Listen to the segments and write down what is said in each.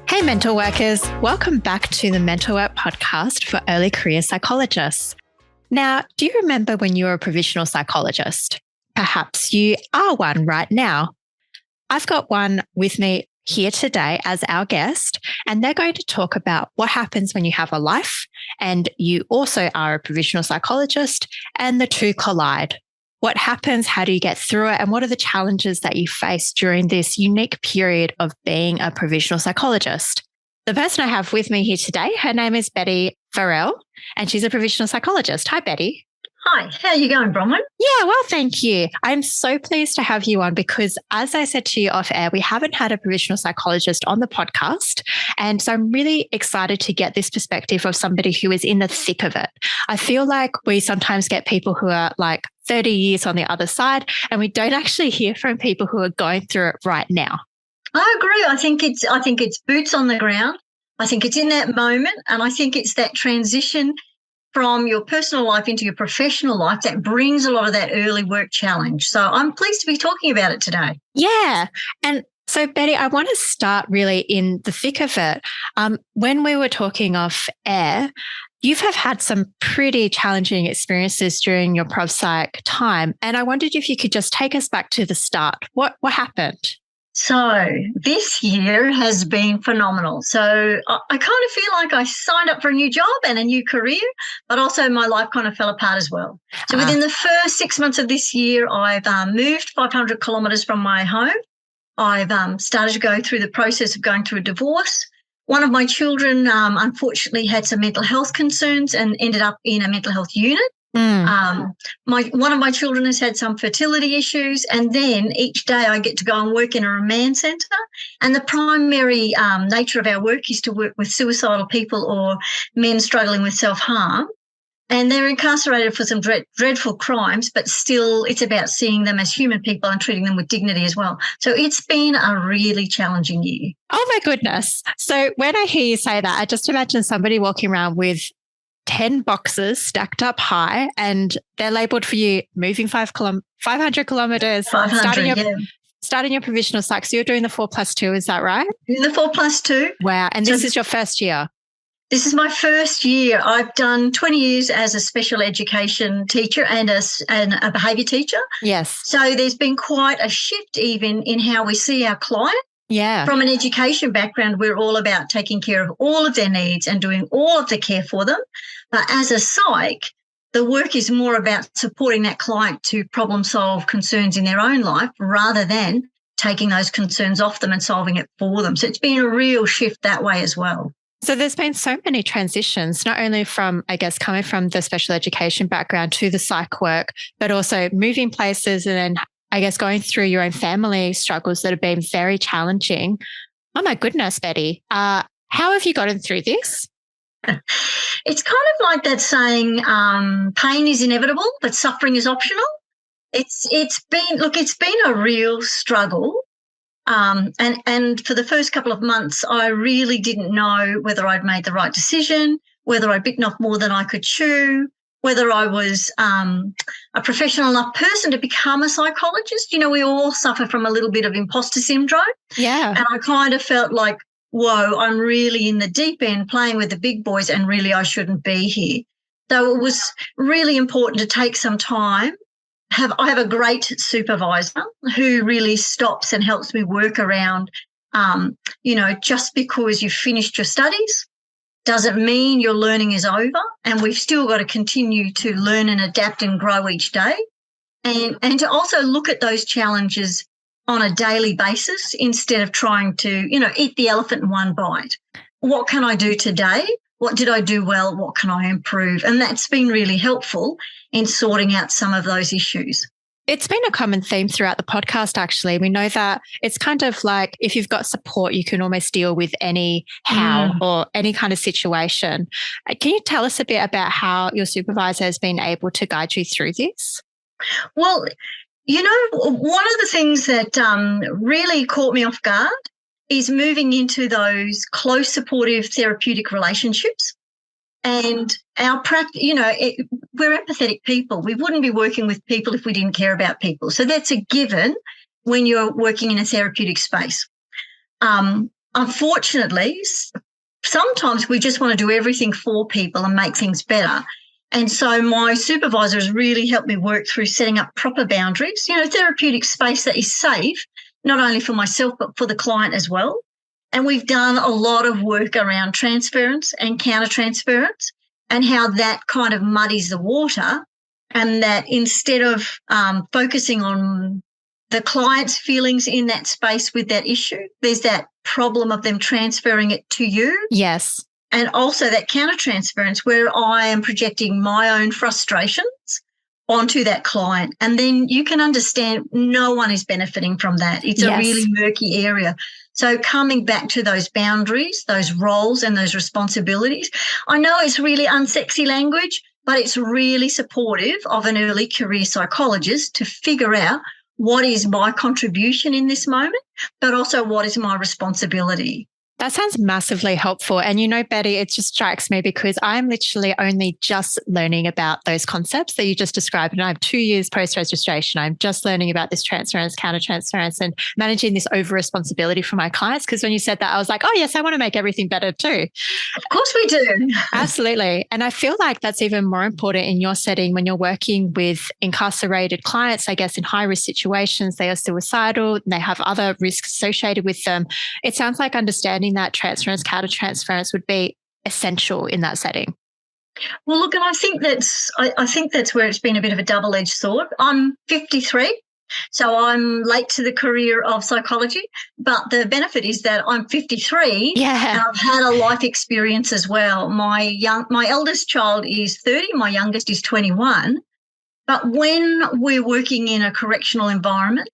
Hey, mental workers. Welcome back to the Mental Work Podcast for early career psychologists. Now, do you remember when you were a provisional psychologist? Perhaps you are one right now. I've got one with me here today as our guest, and they're going to talk about what happens when you have a life and you also are a provisional psychologist and the two collide. What happens? How do you get through it? And what are the challenges that you face during this unique period of being a provisional psychologist? The person I have with me here today, her name is Betty Farrell, and she's a provisional psychologist. Hi, Betty. Hi, how are you going, Bronwyn? Yeah, well, thank you. I'm so pleased to have you on because, as I said to you off air, we haven't had a provisional psychologist on the podcast. And so I'm really excited to get this perspective of somebody who is in the thick of it. I feel like we sometimes get people who are like 30 years on the other side, and we don't actually hear from people who are going through it right now. I agree. I think it's boots on the ground. I think it's in that moment, and I think it's that transition from your personal life into your professional life that brings a lot of that early work challenge. So I'm pleased to be talking about it today. Yeah. And so, Betty, I want to start really in the thick of it. When we were talking off air, you have had some pretty challenging experiences during your Prov Psych time. And I wondered if you could just take us back to the start. What happened? So this year has been phenomenal. So I kind of feel like I signed up for a new job and a new career, but also my life kind of fell apart as well. So within the first 6 months of this year, I've moved 500 kilometres from my home. I've started to go through the process of going through a divorce. One of my children, unfortunately, had some mental health concerns and ended up in a mental health unit. One of my children has had some fertility issues, and then each day I get to go and work in a remand centre. And the primary nature of our work is to work with suicidal people or men struggling with self-harm. And they're incarcerated for some dreadful crimes, but still it's about seeing them as human people and treating them with dignity as well. So it's been a really challenging year. Oh, my goodness. So when I hear you say that, I just imagine somebody walking around with 10 boxes stacked up high, and they're labelled for you moving 500 kilometres, starting your provisional psych. So you're doing the 4+2, is that right? The 4+2. Wow. And this is your first year? This is my first year. I've done 20 years as a special education teacher and a behaviour teacher. Yes. So there's been quite a shift even in how we see our client. Yeah. From an education background, we're all about taking care of all of their needs and doing all of the care for them. But as a psych, the work is more about supporting that client to problem solve concerns in their own life rather than taking those concerns off them and solving it for them. So it's been a real shift that way as well. So there's been so many transitions, not only from, I guess, coming from the special education background to the psych work, but also moving places and then I guess going through your own family struggles that have been very challenging. Oh, my goodness, Betty. How have you gotten through this? It's kind of like that saying, pain is inevitable, but suffering is optional. It's been a real struggle. And for the first couple of months, I really didn't know whether I'd made the right decision, whether I'd bitten off more than I could chew, whether I was a professional enough person to become a psychologist. You know, we all suffer from a little bit of imposter syndrome. Yeah. And I kind of felt like, whoa, I'm really in the deep end playing with the big boys and really I shouldn't be here. So it was really important to take some time. I have a great supervisor who really stops and helps me work around, just because you've finished your studies doesn't mean your learning is over, and we've still got to continue to learn and adapt and grow each day, and to also look at those challenges on a daily basis instead of trying to, eat the elephant in one bite. What can I do today? What did I do well? What can I improve? And that's been really helpful in sorting out some of those issues. It's been a common theme throughout the podcast, actually. We know that it's kind of like if you've got support, you can almost deal with any or any kind of situation. Can you tell us a bit about how your supervisor has been able to guide you through this? Well, one of the things that really caught me off guard is moving into those close, supportive, therapeutic relationships. And our practice, we're empathetic people. We wouldn't be working with people if we didn't care about people. So that's a given when you're working in a therapeutic space. unfortunately, sometimes we just want to do everything for people and make things better. And so my supervisor has really helped me work through setting up proper boundaries, therapeutic space that is safe, not only for myself, but for the client as well. And we've done a lot of work around transference and countertransference and how that kind of muddies the water, and that instead of focusing on the client's feelings in that space with that issue, there's that problem of them transferring it to you. Yes. And also that countertransference where I am projecting my own frustrations onto that client. And then you can understand no one is benefiting from that. It's a really murky area. So coming back to those boundaries, those roles and those responsibilities, I know it's really unsexy language, but it's really supportive of an early career psychologist to figure out what is my contribution in this moment, but also what is my responsibility. That sounds massively helpful. And Betty, it just strikes me because I'm literally only just learning about those concepts that you just described. And I have 2 years post-registration. I'm just learning about this transference, countertransference, and managing this over-responsibility for my clients. Because when you said that, I was like, oh, yes, I want to make everything better too. Of course we do. Absolutely. And I feel like that's even more important in your setting when you're working with incarcerated clients, I guess, in high-risk situations. They are suicidal, and they have other risks associated with them. It sounds like understanding that transference, countertransference would be essential in that setting. Well, look, and I think that's where it's been a bit of a double-edged sword. I'm 53, so I'm late to the career of psychology, but the benefit is that I'm 53 and I've had a life experience as well. My eldest child is 30, my youngest is 21, but when we're working in a correctional environment,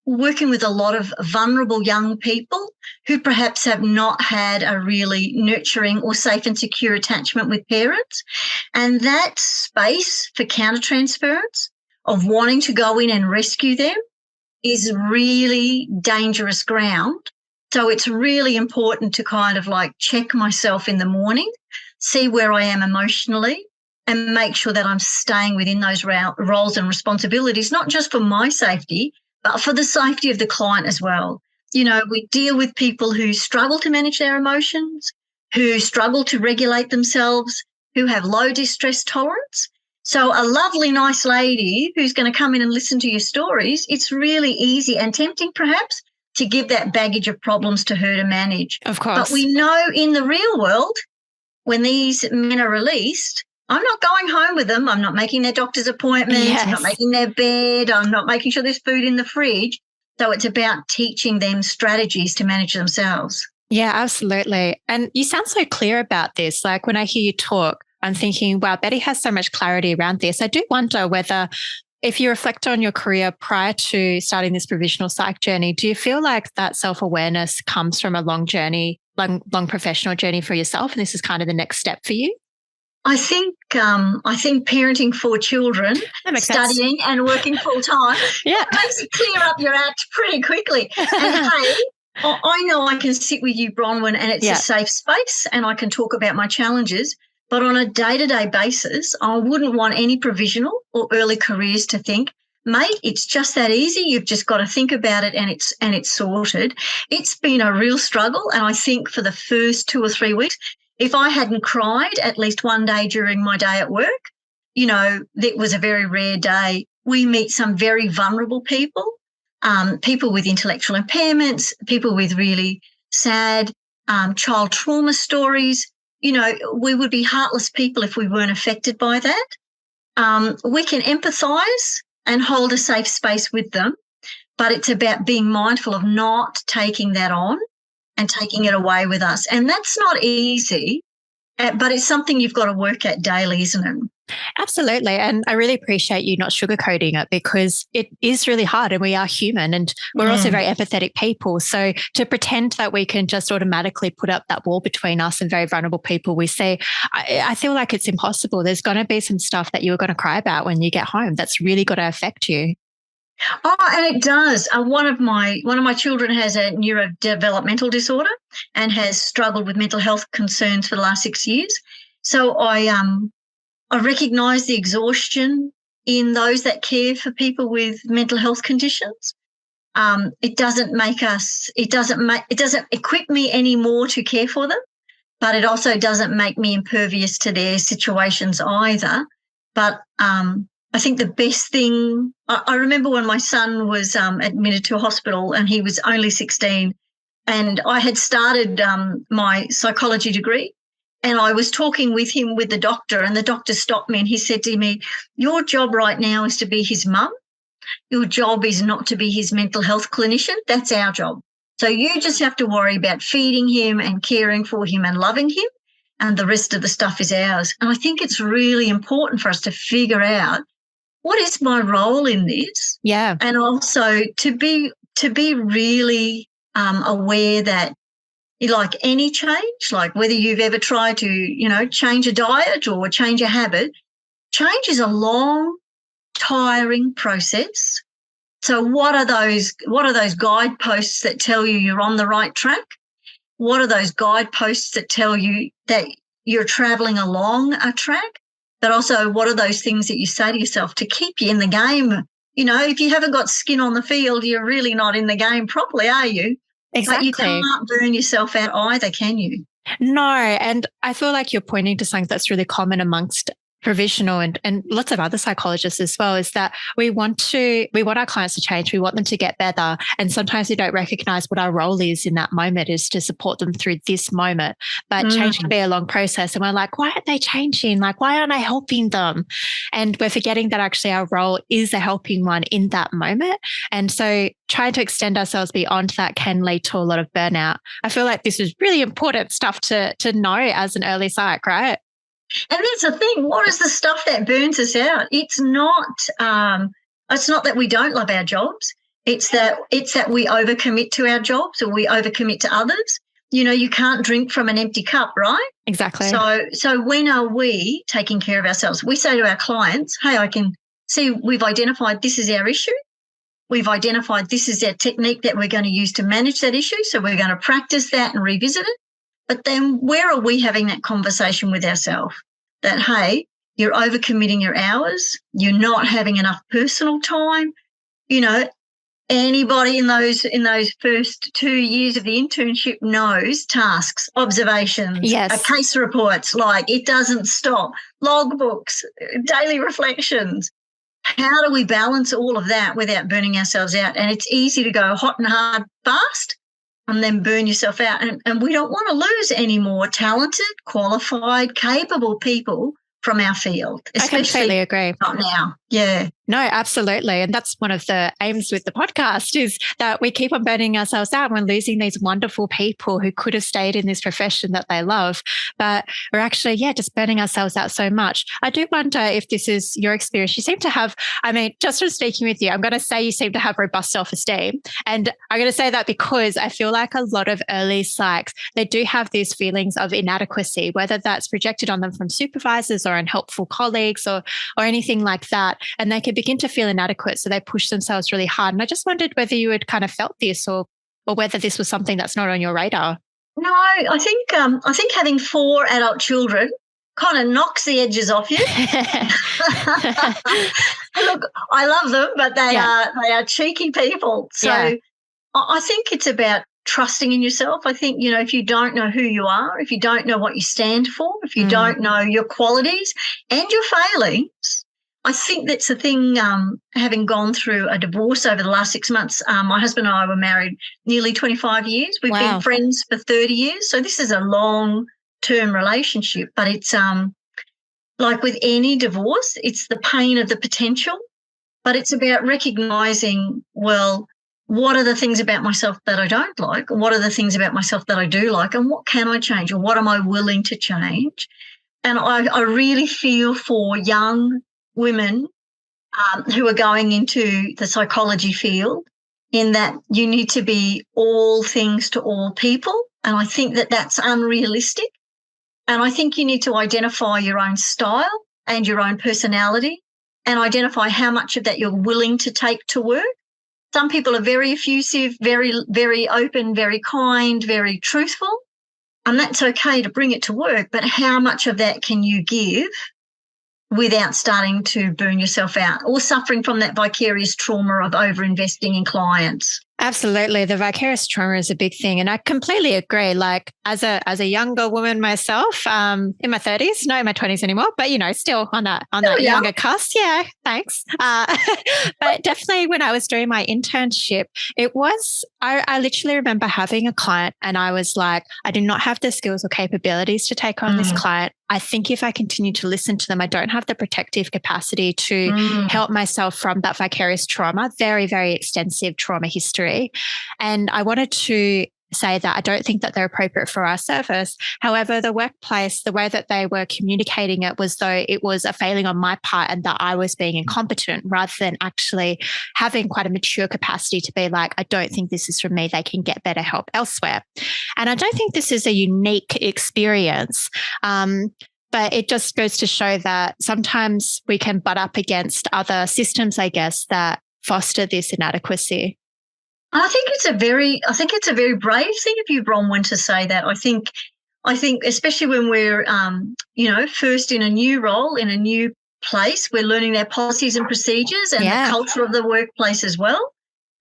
working with a lot of vulnerable young people who perhaps have not had a really nurturing or safe and secure attachment with parents. And that space for countertransference of wanting to go in and rescue them is really dangerous ground. So it's really important to kind of like check myself in the morning, see where I am emotionally, and make sure that I'm staying within those roles and responsibilities, not just for my safety, but for the safety of the client as well. We deal with people who struggle to manage their emotions, who struggle to regulate themselves, who have low distress tolerance. So a lovely, nice lady who's going to come in and listen to your stories, it's really easy and tempting perhaps to give that baggage of problems to her to manage. Of course. But we know in the real world, when these men are released, I'm not going home with them. I'm not making their doctor's appointments. I'm not making their bed. I'm not making sure there's food in the fridge. So it's about teaching them strategies to manage themselves. Yeah, absolutely. And you sound so clear about this. Like when I hear you talk, I'm thinking, wow, Betty has so much clarity around this. I do wonder whether if you reflect on your career prior to starting this provisional psych journey, do you feel like that self-awareness comes from a long journey, long professional journey for yourself? And this is kind of the next step for you? I think parenting 4 children, studying and working full time, makes you clear up your act pretty quickly. And hey, I know I can sit with you, Bronwyn, and it's a safe space and I can talk about my challenges. But on a day-to-day basis, I wouldn't want any provisional or early careers to think, mate, it's just that easy. You've just got to think about it and it's sorted. It's been a real struggle. And I think for the first 2 or 3 weeks, if I hadn't cried at least one day during my day at work, that was a very rare day. We meet some very vulnerable people, people with intellectual impairments, people with really sad child trauma stories. We would be heartless people if we weren't affected by that. We can empathise and hold a safe space with them, but it's about being mindful of not taking that on and taking it away with us. And that's not easy, but it's something you've got to work at daily, isn't it? Absolutely. And I really appreciate you not sugarcoating it because it is really hard and we are human and we're also very empathetic people. So to pretend that we can just automatically put up that wall between us and very vulnerable people we see, I feel like it's impossible. There's going to be some stuff that you're going to cry about when you get home that's really going to affect you. Oh, and it does. One of my children has a neurodevelopmental disorder and has struggled with mental health concerns for the last 6 years. So I recognise the exhaustion in those that care for people with mental health conditions. it doesn't equip me anymore to care for them, but it also doesn't make me impervious to their situations either. But I think the best thing, I remember when my son was admitted to a hospital and he was only 16, and I had started my psychology degree, and I was talking with him with the doctor, and the doctor stopped me and he said to me, your job right now is to be his mum. Your job is not to be his mental health clinician. That's our job. So you just have to worry about feeding him and caring for him and loving him, and the rest of the stuff is ours. And I think it's really important for us to figure out, what is my role in this? Yeah. And also to be really aware that, like any change, like whether you've ever tried to, change a diet or change a habit, change is a long, tiring process. So what are those guideposts that tell you you're on the right track? What are those guideposts that tell you that you're traveling along a track? But also, what are those things that you say to yourself to keep you in the game? If you haven't got skin on the field, you're really not in the game properly, are you? Exactly. But you can't burn yourself out either, can you? No. And I feel like you're pointing to something that's really common amongst provisional and lots of other psychologists as well, is that we want our clients to change. We want them to get better. And sometimes we don't recognize what our role is in that moment, is to support them through this moment. But change can be a long process. And we're like, why aren't they changing? Like, why aren't I helping them? And we're forgetting that actually our role is a helping one in that moment. And so trying to extend ourselves beyond that can lead to a lot of burnout. I feel like this is really important stuff to know as an early psych, right? And that's the thing. What is the stuff that burns us out? It's not that we don't love our jobs. It's that we overcommit to our jobs, or we overcommit to others. You can't drink from an empty cup, right? Exactly. So when are we taking care of ourselves? We say to our clients, hey, I can see we've identified this is our issue. We've identified this is our technique that we're going to use to manage that issue. So we're going to practice that and revisit it. But then where are we having that conversation with ourselves that, hey, you're overcommitting your hours, you're not having enough personal time? Anybody in those first 2 years of the internship knows tasks, observations, yes, case reports, like it doesn't stop, logbooks, daily reflections. How do we balance all of that without burning ourselves out? And it's easy to go hot and hard fast and then burn yourself out. And we don't want to lose any more talented, qualified, capable people from our field. I completely agree. Not now. Yeah. No, absolutely. And that's one of the aims with the podcast, is that we keep on burning ourselves out. We're losing these wonderful people who could have stayed in this profession that they love, but we're actually, just burning ourselves out so much. I do wonder if this is your experience. You seem to have, just from speaking with you, I'm going to say you seem to have robust self-esteem. And I'm going to say that because I feel like a lot of early psychs, they do have these feelings of inadequacy, whether that's projected on them from supervisors or unhelpful colleagues or anything like that. And they can begin to feel inadequate, so they push themselves really hard. And I just wondered whether you had kind of felt this, or whether this was something that's not on your radar. No, I think having 4 adult children kind of knocks the edges off you. Look, I love them, but they are cheeky people. So I think it's about trusting in yourself. I think, if you don't know who you are, if you don't know what you stand for, if you don't know your qualities and your failings, I think that's the thing. Having gone through a divorce over the last 6 months, my husband and I were married nearly 25 years. We've been friends for 30 years. So this is a long-term relationship, but it's like with any divorce, it's the pain of the potential, but it's about recognising, well, what are the things about myself that I don't like? What are the things about myself that I do like? And what can I change? Or what am I willing to change? And I really feel for young women who are going into the psychology field, in that you need to be all things to all people. And I think that that's unrealistic. And I think you need to identify your own style and your own personality, and identify how much of that you're willing to take to work. Some people are very effusive, very, very open, very kind, very truthful, and that's okay to bring it to work. But how much of that can you give without starting to burn yourself out or suffering from that vicarious trauma of over-investing in clients. Absolutely. The vicarious trauma is a big thing. And I completely agree. Like as a younger woman myself, in my 30s, not in my 20s anymore, but still on that younger cusp. Yeah, thanks. But definitely when I was doing my internship, I literally remember having a client and I was like, I do not have the skills or capabilities to take on this client. I think if I continue to listen to them, I don't have the protective capacity to help myself from that vicarious trauma, very, very extensive trauma history. And I wanted to say that I don't think that they're appropriate for our service. However, the workplace, the way that they were communicating it was though it was a failing on my part and that I was being incompetent rather than actually having quite a mature capacity to be like, I don't think this is for me. They can get better help elsewhere. And I don't think this is a unique experience. But it just goes to show that sometimes we can butt up against other systems, I guess, that foster this inadequacy. I think it's a very brave thing of you, Bronwyn, to say that. I think especially when we're, first in a new role, in a new place, we're learning their policies and procedures and the culture of the workplace as well.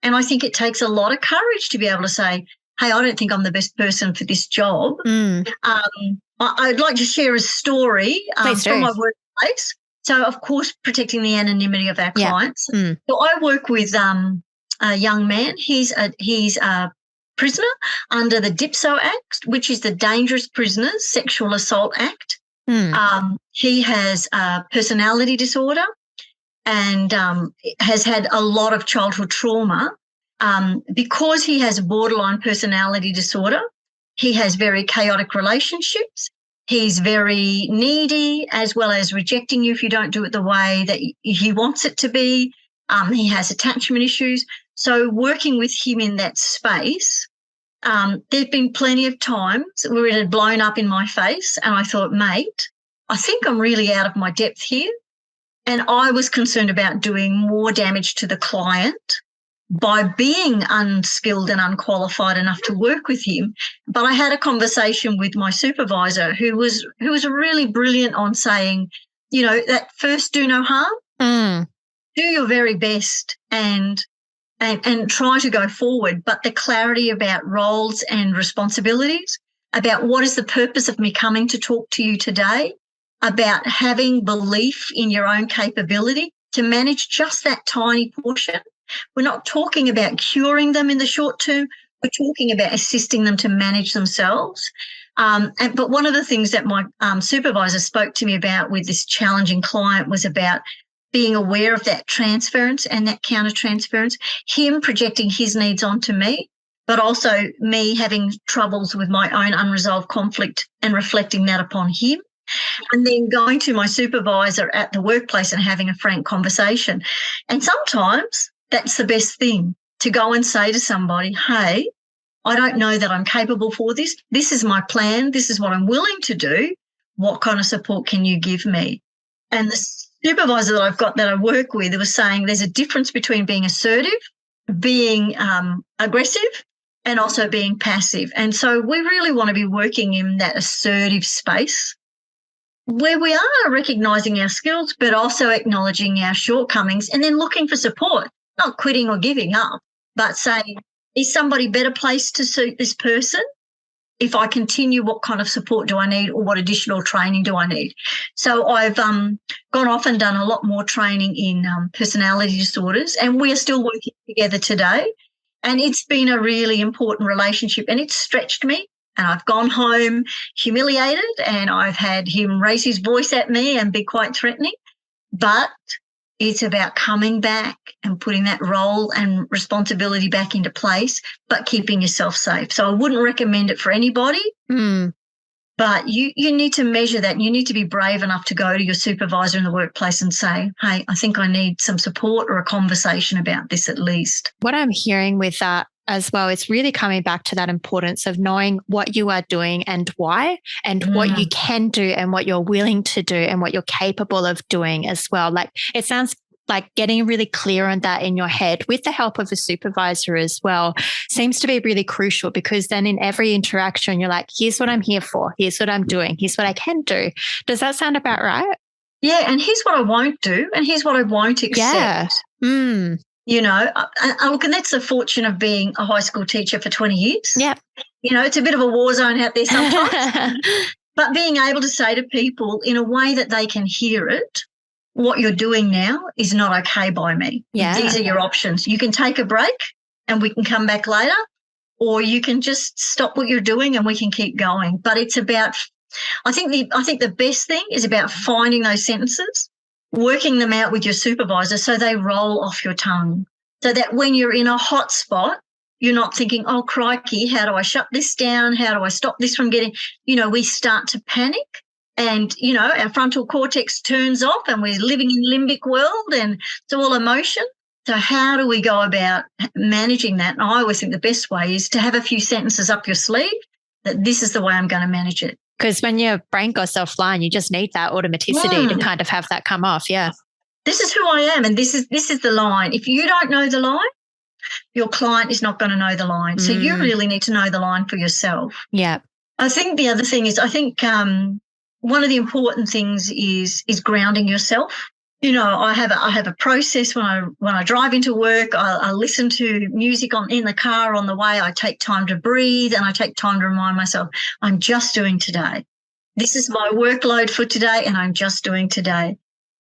And I think it takes a lot of courage to be able to say, hey, I don't think I'm the best person for this job. I'd like to share a story from my workplace. So, of course, protecting the anonymity of our clients. So I work with a young man. He's a prisoner under the DIPSO Act, which is the Dangerous Prisoners Sexual Assault Act. He has a personality disorder and has had a lot of childhood trauma. Because he has borderline personality disorder, he has very chaotic relationships. He's very needy, as well as rejecting you if you don't do it the way that he wants it to be. He has attachment issues. So working with him in that space, there've been plenty of times where it had blown up in my face and I thought, mate, I think I'm really out of my depth here. And I was concerned about doing more damage to the client by being unskilled and unqualified enough to work with him. But I had a conversation with my supervisor who was really brilliant on saying, that first do no harm, do your very best and try to go forward. But the clarity about roles and responsibilities, about what is the purpose of me coming to talk to you today, about having belief in your own capability to manage just that tiny portion. We're not talking about curing them in the short term. We're talking about assisting them to manage themselves. But one of the things that my supervisor spoke to me about with this challenging client was about being aware of that transference and that counter-transference, him projecting his needs onto me, but also me having troubles with my own unresolved conflict and reflecting that upon him. And then going to my supervisor at the workplace and having a frank conversation. And sometimes that's the best thing, to go and say to somebody, hey, I don't know that I'm capable for this. This is my plan. This is what I'm willing to do. What kind of support can you give me? And the supervisor that I've got that I work with was saying there's a difference between being assertive, being aggressive, and also being passive. And so we really want to be working in that assertive space where we are recognising our skills but also acknowledging our shortcomings and then looking for support. Not quitting or giving up, but saying, is somebody better placed to suit this person? If I continue, what kind of support do I need or what additional training do I need? So I've gone off and done a lot more training in personality disorders, and we are still working together today. And it's been a really important relationship, and it's stretched me. And I've gone home humiliated, and I've had him raise his voice at me and be quite threatening. But it's about coming back and putting that role and responsibility back into place, but keeping yourself safe. So I wouldn't recommend it for anybody, but you need to measure that. You need to be brave enough to go to your supervisor in the workplace and say, hey, I think I need some support or a conversation about this at least. What I'm hearing with that as well, it's really coming back to that importance of knowing what you are doing and why, and what you can do and what you're willing to do and what you're capable of doing as well. Like it sounds like getting really clear on that in your head with the help of a supervisor as well seems to be really crucial, because then in every interaction, you're like, here's what I'm here for. Here's what I'm doing. Here's what I can do. Does that sound about right? Yeah, and here's what I won't do, and here's what I won't accept. Yeah. Mm. You know, look, and that's the fortune of being a high school teacher for 20 years. Yeah. You know, it's a bit of a war zone out there sometimes. But being able to say to people in a way that they can hear it, what you're doing now is not okay by me. Yeah. These are your options. You can take a break and we can come back later, or you can just stop what you're doing and we can keep going. But it's about, I think the best thing is about finding those sentences, working them out with your supervisor so they roll off your tongue, so that when you're in a hot spot, you're not thinking, oh, crikey, how do I shut this down? How do I stop this from getting, we start to panic and, our frontal cortex turns off and we're living in limbic world and it's all emotion. So how do we go about managing that? And I always think the best way is to have a few sentences up your sleeve that this is the way I'm going to manage it. Because when your brain goes offline, you just need that automaticity to kind of have that come off. Yeah. This is who I am and this is the line. If you don't know the line, your client is not going to know the line. So you really need to know the line for yourself. Yeah. I think the other thing is one of the important things is grounding yourself. I have a process when I drive into work. I listen to music in the car on the way. I take time to breathe and I take time to remind myself, I'm just doing today. This is my workload for today and I'm just doing today.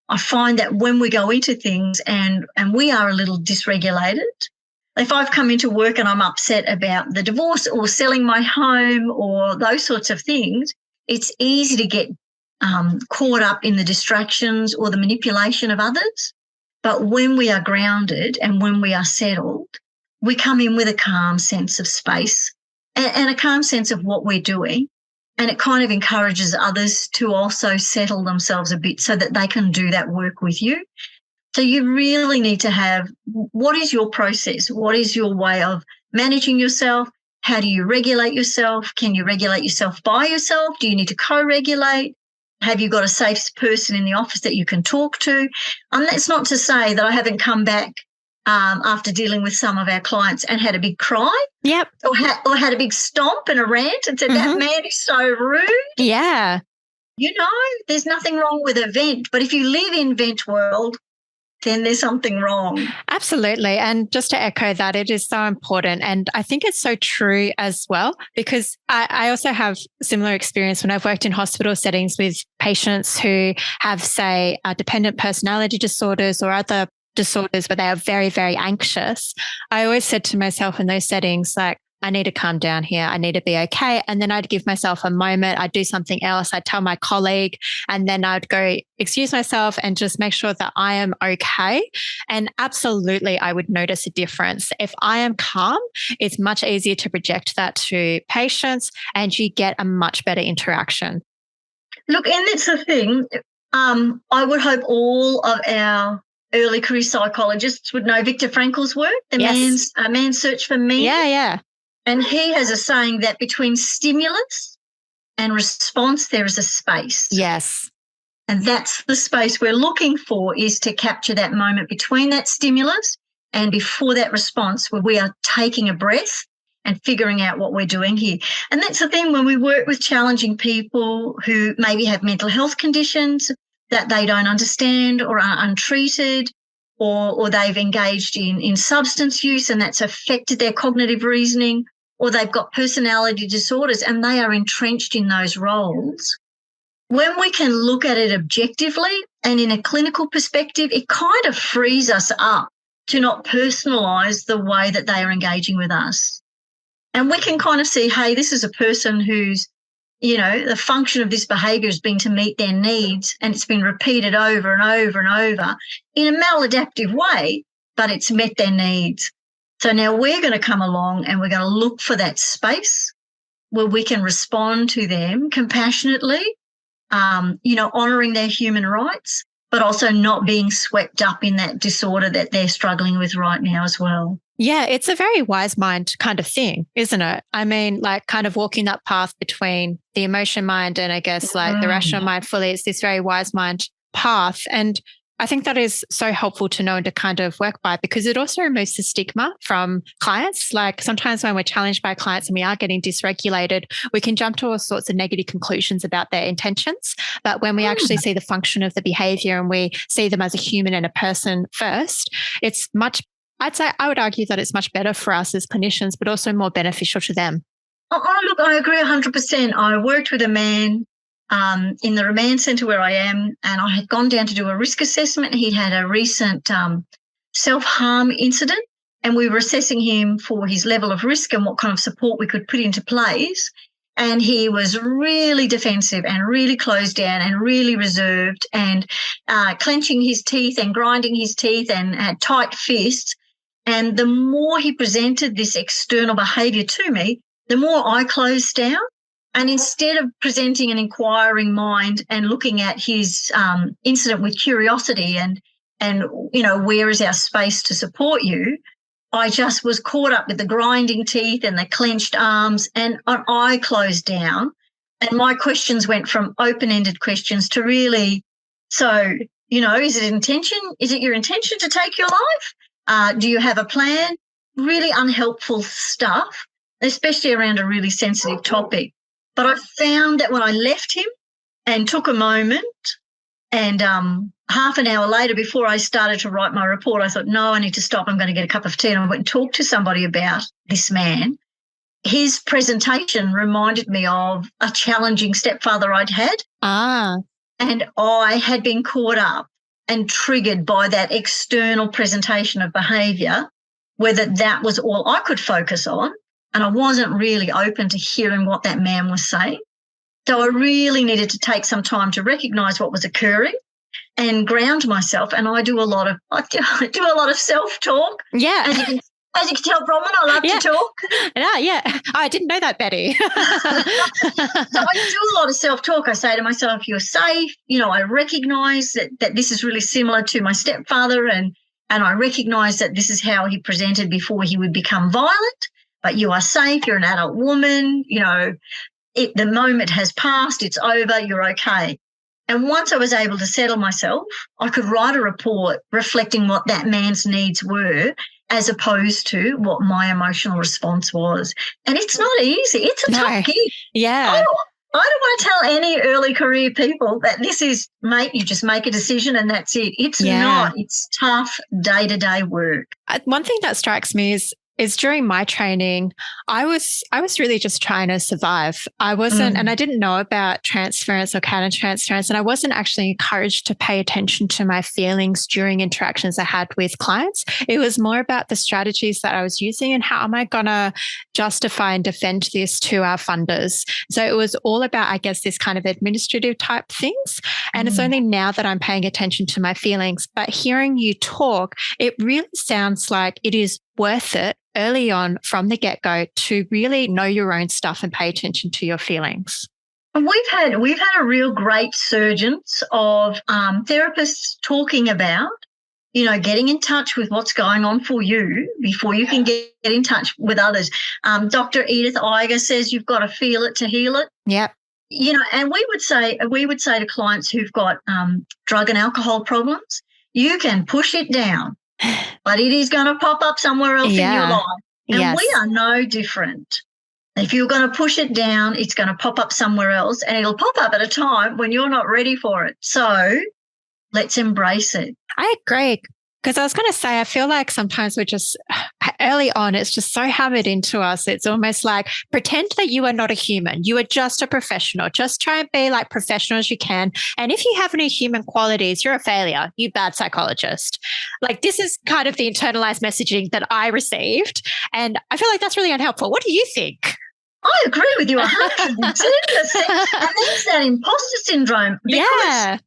I find that when we go into things and we are a little dysregulated, if I've come into work and I'm upset about the divorce or selling my home or those sorts of things, it's easy to get caught up in the distractions or the manipulation of others. But when we are grounded and when we are settled, we come in with a calm sense of space and a calm sense of what we're doing. And it kind of encourages others to also settle themselves a bit so that they can do that work with you. So you really need to have, what is your process? What is your way of managing yourself? How do you regulate yourself? Can you regulate yourself by yourself? Do you need to co-regulate? Have you got a safe person in the office that you can talk to? And that's not to say that I haven't come back after dealing with some of our clients and had a big cry. Yep. Or had a big stomp and a rant and said, that man is so rude. Yeah. There's nothing wrong with a vent. But if you live in vent world, then there's something wrong. Absolutely. And just to echo that, it is so important. And I think it's so true as well, because I also have similar experience when I've worked in hospital settings with patients who have, say, dependent personality disorders or other disorders where they are very, very anxious. I always said to myself in those settings, like, I need to calm down here. I need to be okay. And then I'd give myself a moment. I'd do something else. I'd tell my colleague, and then I'd go excuse myself and just make sure that I am okay. And absolutely, I would notice a difference. If I am calm, it's much easier to project that to patients and you get a much better interaction. Look, and that's the thing. I would hope all of our early career psychologists would know Viktor Frankl's work, A Man's Search for Meaning. Yeah. And he has a saying that between stimulus and response, there is a space. Yes. And that's the space we're looking for, is to capture that moment between that stimulus and before that response, where we are taking a breath and figuring out what we're doing here. And that's the thing when we work with challenging people who maybe have mental health conditions that they don't understand or are untreated, or they've engaged in substance use and that's affected their cognitive reasoning, or they've got personality disorders and they are entrenched in those roles. When we can look at it objectively and in a clinical perspective, it kind of frees us up to not personalise the way that they are engaging with us. And we can kind of see, hey, this is a person who's, the function of this behaviour has been to meet their needs, and it's been repeated over and over and over in a maladaptive way, but it's met their needs. So now we're going to come along and we're going to look for that space where we can respond to them compassionately, honouring their human rights, but also not being swept up in that disorder that they're struggling with right now as well. Yeah, it's a very wise mind kind of thing, isn't it? I mean, like kind of walking that path between the emotion mind and I guess like the rational mind fully. It's this very wise mind path. And I think that is so helpful to know and to kind of work by, because it also removes the stigma from clients. Like sometimes when we're challenged by clients and we are getting dysregulated, we can jump to all sorts of negative conclusions about their intentions. But when we actually see the function of the behavior and we see them as a human and a person first, it's much, I would argue that it's much better for us as clinicians, but also more beneficial to them. Oh, look, I agree 100%. I worked with a man in the remand centre where I am, and I had gone down to do a risk assessment. He'd had a recent self-harm incident, and we were assessing him for his level of risk and what kind of support we could put into place. And he was really defensive and really closed down and really reserved and clenching his teeth and grinding his teeth and had tight fists. And the more he presented this external behaviour to me, the more I closed down. And instead of presenting an inquiring mind and looking at his incident with curiosity and where is our space to support you, I just was caught up with the grinding teeth and the clenched arms, and I closed down. And my questions went from open-ended questions to really, so, is it intention? Is it your intention to take your life? Do you have a plan? Really unhelpful stuff, especially around a really sensitive topic. But I found that when I left him and took a moment and half an hour later before I started to write my report, I thought, no, I need to stop. I'm going to get a cup of tea. And I went and talked to somebody about this man. His presentation reminded me of a challenging stepfather I'd had. And I had been caught up and triggered by that external presentation of behaviour, whether that was all I could focus on. And I wasn't really open to hearing what that man was saying. So I really needed to take some time to recognise what was occurring and ground myself. And I do a lot of self-talk. Yeah. As you can tell, Bronwyn, I love to talk. Yeah. Oh, I didn't know that, Betty. So I do a lot of self-talk. I say to myself, you're safe. I recognise that this is really similar to my stepfather, and I recognise that this is how he presented before he would become violent. But you are safe, you're an adult woman, the moment has passed, it's over, you're okay. And once I was able to settle myself, I could write a report reflecting what that man's needs were as opposed to what my emotional response was. And it's not easy. It's a tough gig. Yeah. I don't want to tell any early career people that this is, mate, you just make a decision and that's it. It's not. It's tough day-to-day work. One thing that strikes me is during my training, I was really just trying to survive. I wasn't, and I didn't know about transference or countertransference, and I wasn't actually encouraged to pay attention to my feelings during interactions I had with clients. It was more about the strategies that I was using and how am I going to justify and defend this to our funders. So it was all about, I guess, this kind of administrative type things. And it's only now that I'm paying attention to my feelings. But hearing you talk, it really sounds like it is worth it early on from the get-go to really know your own stuff and pay attention to your feelings. And we've had a real great surgence of therapists talking about, getting in touch with what's going on for you before you can get in touch with others. Dr. Edith Iger says you've got to feel it to heal it. Yep. And we would say to clients who've got drug and alcohol problems, you can push it down, but it is going to pop up somewhere else in your life. And we are no different. If you're going to push it down, it's going to pop up somewhere else, and it'll pop up at a time when you're not ready for it. So let's embrace it. I agree. Because I was going to say, I feel like sometimes we're just early on, it's just so hammered into us. It's almost like pretend that you are not a human. You are just a professional. Just try and be like professional as you can. And if you have any human qualities, you're a failure. You bad psychologist. Like this is kind of the internalized messaging that I received. And I feel like that's really unhelpful. What do you think? I agree with you 100%. And there's that imposter syndrome. Because,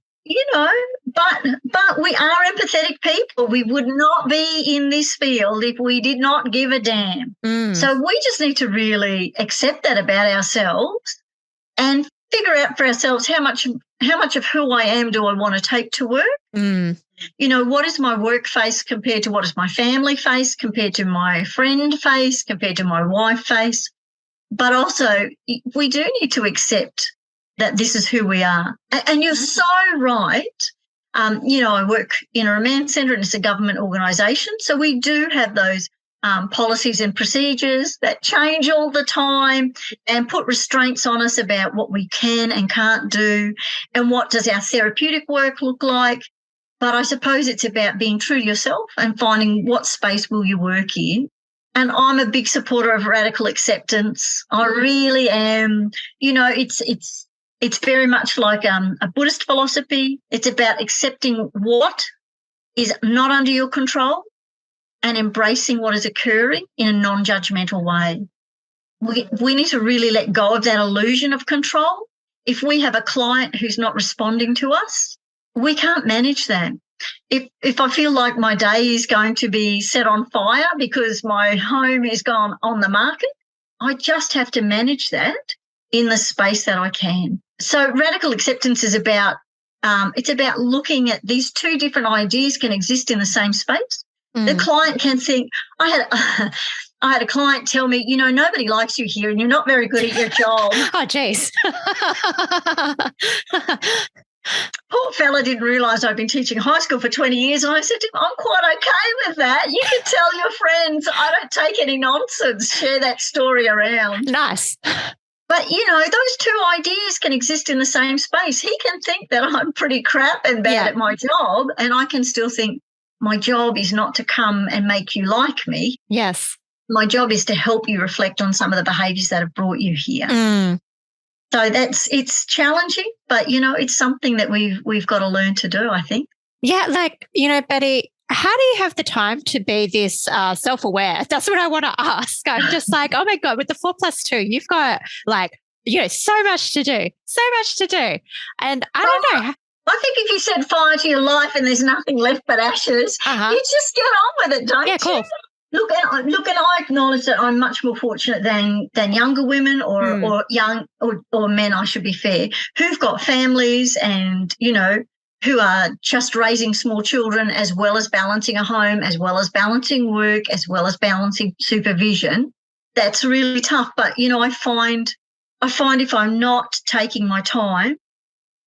but we are empathetic people. We would not be in this field if we did not give a damn. So we just need to really accept that about ourselves and figure out for ourselves how much of who I am do I want to take to work. What is my work face compared to what is my family face, compared to my friend face, compared to my wife face. But also we do need to accept that this is who we are. And you're so right. I work in a remand centre and it's a government organisation. So we do have those policies and procedures that change all the time and put restraints on us about what we can and can't do and what does our therapeutic work look like. But I suppose it's about being true to yourself and finding what space will you work in. And I'm a big supporter of radical acceptance. I really am. It's very much like a Buddhist philosophy. It's about accepting what is not under your control and embracing what is occurring in a non-judgmental way. We need to really let go of that illusion of control. If we have a client who's not responding to us, we can't manage that. If I feel like my day is going to be set on fire because my home is gone on the market, I just have to manage that in the space that I can. So radical acceptance is about it's about looking at these two different ideas can exist in the same space. The client can think, I had a client tell me, nobody likes you here and you're not very good at your job. Oh, geez. Poor fella didn't realise I'd been teaching high school for 20 years. And I said to him, I'm quite okay with that. You can tell your friends I don't take any nonsense. Share that story around. Nice. But, those two ideas can exist in the same space. He can think that I'm pretty crap and bad at my job, and I can still think my job is not to come and make you like me. Yes. My job is to help you reflect on some of the behaviours that have brought you here. So it's challenging, but, it's something that we've got to learn to do, I think. Yeah, Betty, how do you have the time to be this self-aware? That's what I want to ask. I'm just like, oh, my God, with the 4+2, you've got so much to do. And I don't know. I think if you set fire to your life and there's nothing left but ashes, you just get on with it, don't you? Yeah, cool. Look, and I acknowledge that I'm much more fortunate than younger women or young or men, I should be fair, who've got families and, who are just raising small children as well as balancing a home, as well as balancing work, as well as balancing supervision. That's really tough. But, I find if I'm not taking my time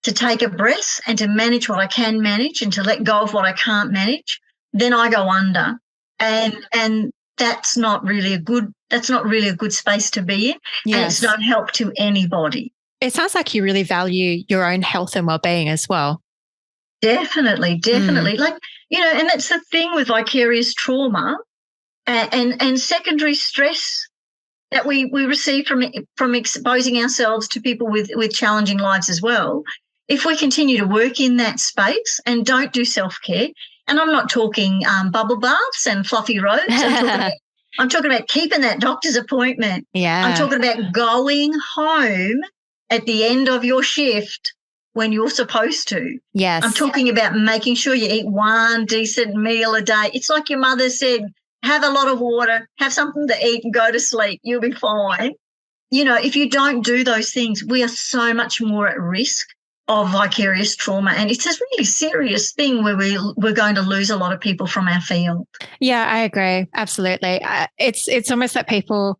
to take a breath and to manage what I can manage and to let go of what I can't manage, then I go under. And that's not really a good space to be in. Yes. And it's not help to anybody. It sounds like you really value your own health and well-being as well. Definitely. And that's the thing with vicarious trauma and secondary stress that we receive from exposing ourselves to people with challenging lives as well. If we continue to work in that space and don't do self-care, and I'm not talking bubble baths and fluffy robes, I'm talking about keeping that doctor's appointment. Yeah. I'm talking about going home at the end of your shift when you're supposed to. Yes. I'm talking about making sure you eat one decent meal a day. It's like your mother said, have a lot of water, have something to eat and go to sleep. You'll be fine. If you don't do those things, we are so much more at risk of vicarious trauma. And it's a really serious thing where we're going to lose a lot of people from our field. Yeah, I agree. Absolutely. It's almost like people...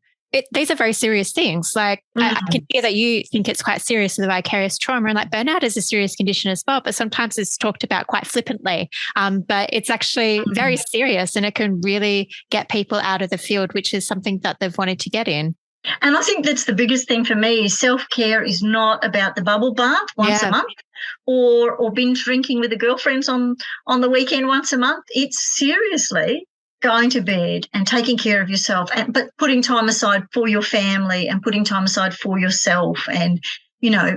these are very serious things. I can hear that you think it's quite serious with the vicarious trauma, and burnout is a serious condition as well, but sometimes it's talked about quite flippantly. But it's actually very serious, and it can really get people out of the field, which is something that they've wanted to get in. And I think that's the biggest thing for me is self-care is not about the bubble bath once a month or binge drinking with the girlfriends on the weekend once a month. It's seriously going to bed and taking care of yourself, but putting time aside for your family and putting time aside for yourself and,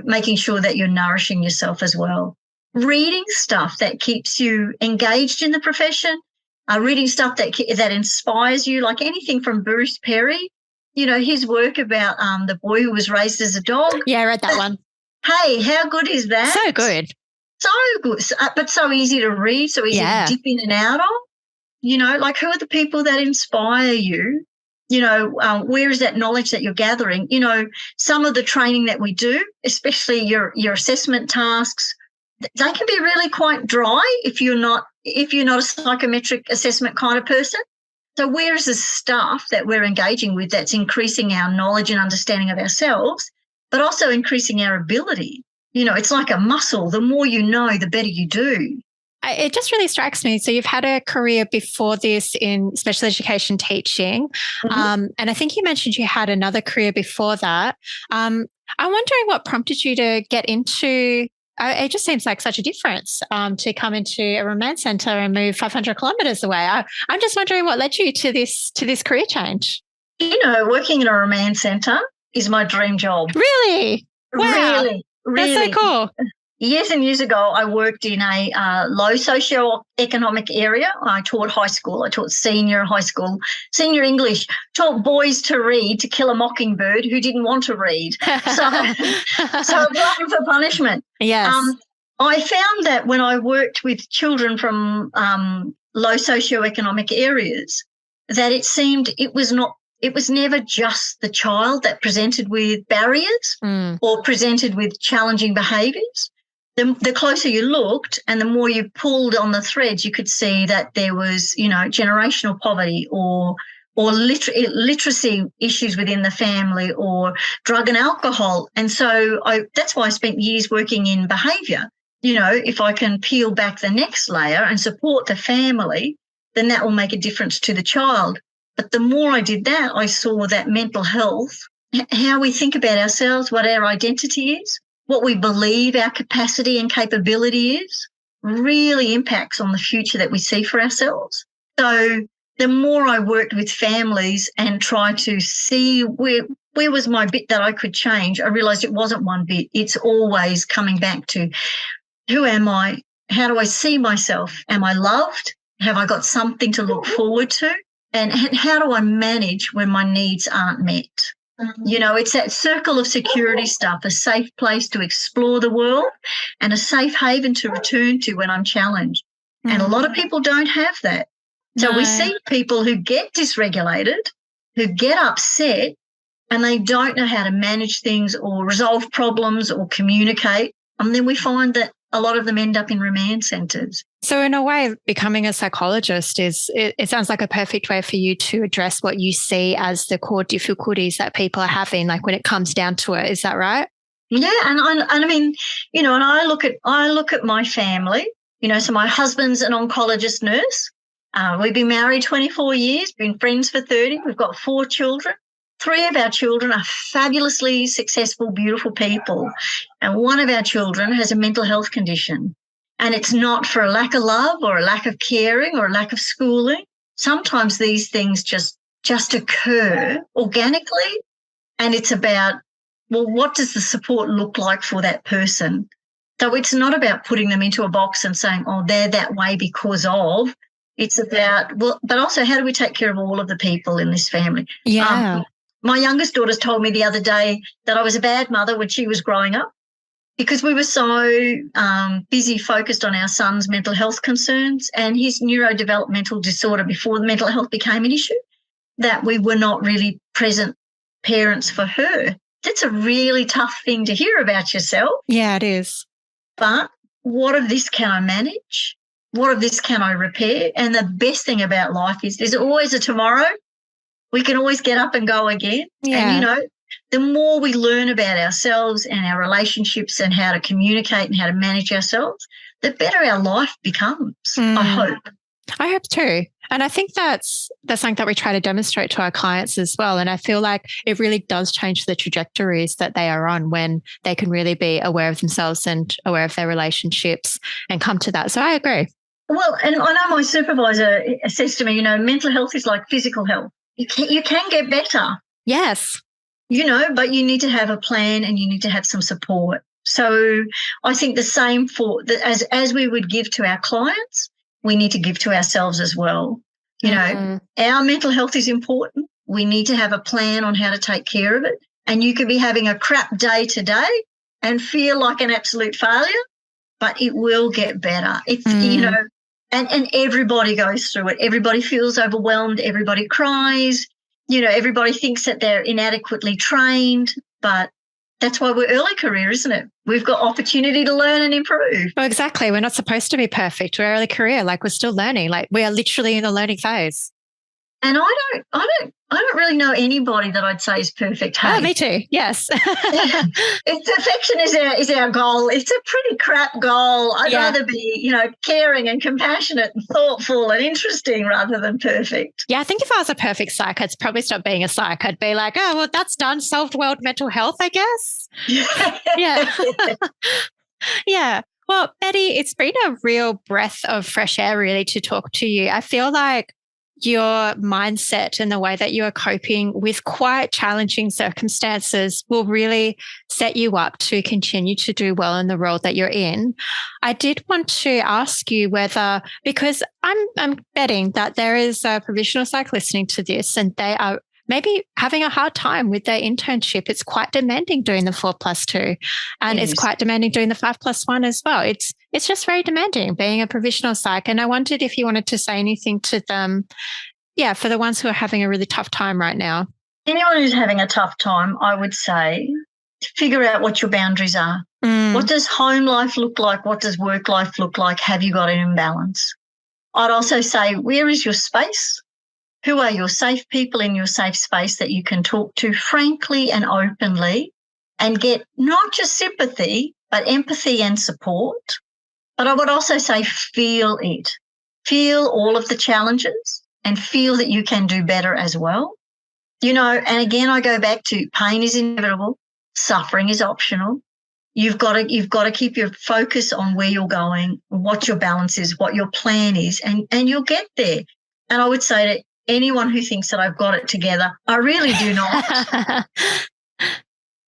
making sure that you're nourishing yourself as well. Reading stuff that keeps you engaged in the profession, reading stuff that inspires you, like anything from Bruce Perry, his work about the boy who was raised as a dog. Yeah, I read that one. Hey, how good is that? So good. So good, but so easy to read, so easy to dip in and out of. Who are the people that inspire you? Where is that knowledge that you're gathering? Some of the training that we do, especially your assessment tasks, they can be really quite dry if you're not a psychometric assessment kind of person. So where is the stuff that we're engaging with that's increasing our knowledge and understanding of ourselves, but also increasing our ability? It's like a muscle. The more you know, the better you do. it just really strikes me. So you've had a career before this in special education teaching. And I think you mentioned you had another career before that. I'm wondering what prompted you to get into, it just seems like such a difference to come into a remand centre and move 500 kilometres away. I'm just wondering what led you to this career change. Working in a remand centre is my dream job. Really? Wow. Really. That's so cool. Years and years ago, I worked in a low socioeconomic area. I taught high school. I taught senior high school, senior English, taught boys to read To Kill a Mockingbird who didn't want to read. So glutton for punishment. Yes. I found that when I worked with children from low socioeconomic areas, that it seemed it was never just the child that presented with barriers or presented with challenging behaviours. The closer you looked and the more you pulled on the threads, you could see that there was, generational poverty or literacy issues within the family or drug and alcohol. And so that's why I spent years working in behaviour. If I can peel back the next layer and support the family, then that will make a difference to the child. But the more I did that, I saw that mental health, how we think about ourselves, what our identity is, what we believe our capacity and capability is, really impacts on the future that we see for ourselves. So the more I worked with families and tried to see where was my bit that I could change, I realised it wasn't one bit. It's always coming back to who am I? How do I see myself? Am I loved? Have I got something to look forward to? And how do I manage when my needs aren't met? It's that circle of security stuff, a safe place to explore the world and a safe haven to return to when I'm challenged. And a lot of people don't have that. So we see people who get dysregulated, who get upset, and they don't know how to manage things or resolve problems or communicate. And then we find that a lot of them end up in remand centres. So in a way, becoming a psychologist it sounds like a perfect way for you to address what you see as the core difficulties that people are having, like when it comes down to it. Is that right? Yeah, and I mean, and I look at my family. So my husband's an oncologist nurse. We've been married 24 years, been friends for 30. We've got 4 children. 3 of our children are fabulously successful, beautiful people. And one of our children has a mental health condition. And it's not for a lack of love or a lack of caring or a lack of schooling. Sometimes these things just occur organically. And it's about, well, what does the support look like for that person? So it's not about putting them into a box and saying, oh, they're that way because of. It's about, well, but also how do we take care of all of the people in this family? Yeah. My youngest daughter's told me the other day that I was a bad mother when she was growing up because we were so busy focused on our son's mental health concerns and his neurodevelopmental disorder before the mental health became an issue, that we were not really present parents for her. That's a really tough thing to hear about yourself. Yeah, it is. But what of this can I manage? What of this can I repair? And the best thing about life is there's always a tomorrow. We can always get up and go again. Yeah. And, the more we learn about ourselves and our relationships and how to communicate and how to manage ourselves, the better our life becomes, I hope. I hope too. And I think that's something that we try to demonstrate to our clients as well. And I feel like it really does change the trajectories that they are on when they can really be aware of themselves and aware of their relationships and come to that. So I agree. Well, and I know my supervisor says to me, mental health is like physical health. You can get better. Yes. But you need to have a plan and you need to have some support. So I think the same as we would give to our clients, we need to give to ourselves as well. Our mental health is important. We need to have a plan on how to take care of it. And you could be having a crap day today and feel like an absolute failure, but it will get better. It's, and everybody goes through it. Everybody feels overwhelmed. Everybody cries. Everybody thinks that they're inadequately trained, but that's why we're early career, isn't it? We've got opportunity to learn and improve. Well, exactly. We're not supposed to be perfect. We're early career. Like we're still learning. Like we are literally in the learning phase. And I don't really know anybody that I'd say is perfect. Hey? Oh, me too. Yes. If perfection is our goal, it's a pretty crap goal. I'd rather be, caring and compassionate and thoughtful and interesting rather than perfect. Yeah, I think if I was a perfect psych, I'd probably stop being a psych. I'd be like, oh, well, that's done. Solved world mental health, I guess. Yeah. Yeah. Well, Betty, it's been a real breath of fresh air, really, to talk to you. I feel like your mindset and the way that you are coping with quite challenging circumstances will really set you up to continue to do well in the role that you're in. I did want to ask you whether, because I'm betting that there is a provisional psych listening to this and they are maybe having a hard time with their internship. It's quite demanding doing the 4+2 and it's quite demanding doing the 5+1 as well. It's just very demanding being a provisional psych. And I wondered if you wanted to say anything to them, for the ones who are having a really tough time right now. Anyone who's having a tough time, I would say, figure out what your boundaries are. What does home life look like? What does work life look like? Have you got an imbalance? I'd also say, where is your space? Who are your safe people in your safe space that you can talk to frankly and openly and get not just sympathy, but empathy and support? But I would also say feel it. Feel all of the challenges and feel that you can do better as well. And again, I go back to pain is inevitable, suffering is optional. You've got to keep your focus on where you're going, what your balance is, what your plan is, and you'll get there. And I would say to anyone who thinks that I've got it together, I really do not.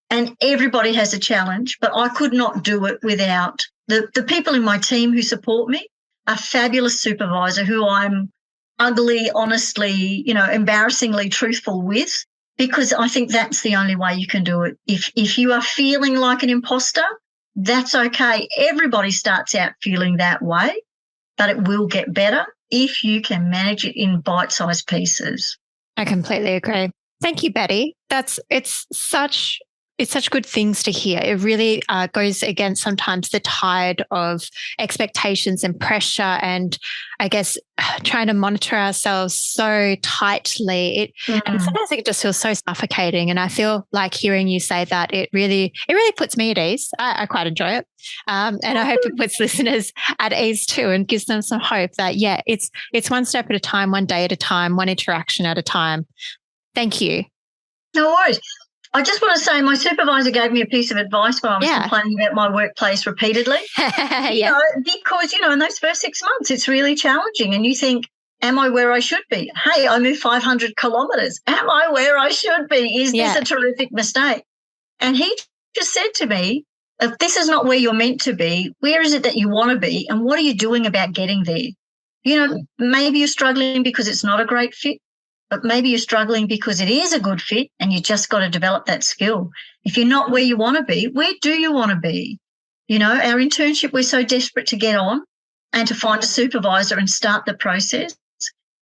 And everybody has a challenge, but I could not do it without the people in my team who support me, a fabulous supervisor who I'm ugly, honestly, embarrassingly truthful with, because I think that's the only way you can do it. If you are feeling like an imposter, that's okay. Everybody starts out feeling that way, but it will get better if you can manage it in bite-sized pieces. I completely agree. Thank you, Betty. It's such good things to hear. It really goes against sometimes the tide of expectations and pressure and I guess trying to monitor ourselves so tightly. And sometimes it just feels so suffocating. And I feel like hearing you say that it really puts me at ease. I quite enjoy it. And I hope it puts listeners at ease too and gives them some hope that, it's one step at a time, one day at a time, one interaction at a time. Thank you. No worries. I just want to say my supervisor gave me a piece of advice when I was complaining about my workplace repeatedly. Because, in those first 6 months, it's really challenging and you think, am I where I should be? Hey, I moved 500 kilometres. Am I where I should be? Is this a terrific mistake? And he just said to me, if this is not where you're meant to be, where is it that you want to be and what are you doing about getting there? Maybe you're struggling because it's not a great fit. But maybe you're struggling because it is a good fit and you just got to develop that skill. If you're not where you want to be, where do you want to be? Our internship, we're so desperate to get on and to find a supervisor and start the process.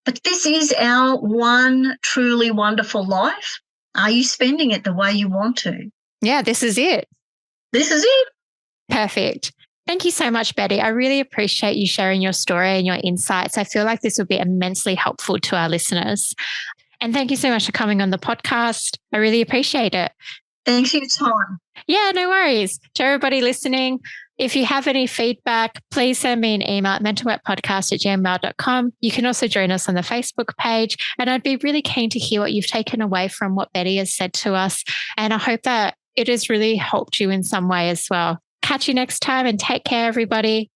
But this is our one truly wonderful life. Are you spending it the way you want to? Yeah, this is it. This is it. Perfect. Thank you so much, Betty. I really appreciate you sharing your story and your insights. I feel like this will be immensely helpful to our listeners. And thank you so much for coming on the podcast. I really appreciate it. Thanks for your time. Yeah, no worries. To everybody listening, if you have any feedback, please send me an email at mentalworkpodcast@gmail.com. You can also join us on the Facebook page. And I'd be really keen to hear what you've taken away from what Betty has said to us. And I hope that it has really helped you in some way as well. Catch you next time and take care, everybody.